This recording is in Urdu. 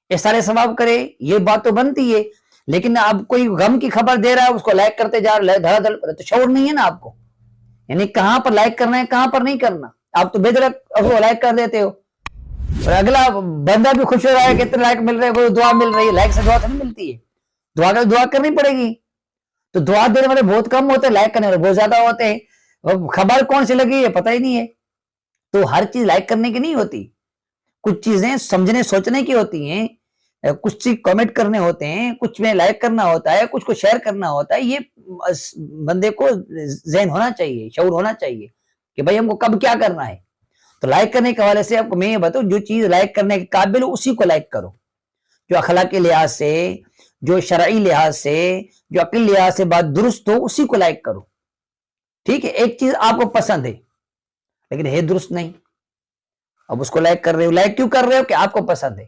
احسان ثواب کرے، یہ بات تو بنتی ہے، لیکن اب کوئی غم کی خبر دے رہا ہے، اس کو لائک کرتے جا رہا ہے، دھڑا دھڑ، تو شعور نہیں ہے نا آپ کو، یعنی کہاں پر لائک کرنا ہے کہاں پر نہیں کرنا، آپ تو بے دھڑک اس کو لائک کر دیتے ہو، اور اگلا بندہ بھی خوش ہو رہا ہے کہ اتنے لائک مل رہے ہیں، وہ دعا مل رہی ہے، لائک سے دعا تو نہیں ملتی ہے، دعا کرنی پڑے گی، تو دعا دینے والے بہت کم ہوتے ہیں، لائک کرنے والے بہت زیادہ ہوتے ہیں، خبر کون سی لگی ہے پتہ ہی نہیں ہے، تو ہر چیز لائک کرنے کی نہیں ہوتی، کچھ چیزیں سمجھنے سوچنے کی ہوتی ہیں، کچھ چیز کمنٹ کرنے ہوتے ہیں، کچھ میں لائک کرنا ہوتا ہے، کچھ کو شیئر کرنا ہوتا ہے، یہ بندے کو ذہن ہونا چاہیے، شعور ہونا چاہیے کہ بھائی ہم کو کب کیا کرنا ہے، تو لائک کرنے کے حوالے سے آپ کو میں یہ بتاؤں، جو چیز لائک کرنے کے قابل ہو اسی کو لائک کرو، جو اخلاقی لحاظ سے، جو شرعی لحاظ سے، جو عقلی لحاظ سے بات درست ہو اسی کو لائک کرو، ٹھیک ہے، ایک چیز آپ کو پسند ہے لیکن ہے درست نہیں، اب اس کو لائک کر رہے ہو، لائک کیوں کر رہے ہو کہ آپ کو پسند ہے،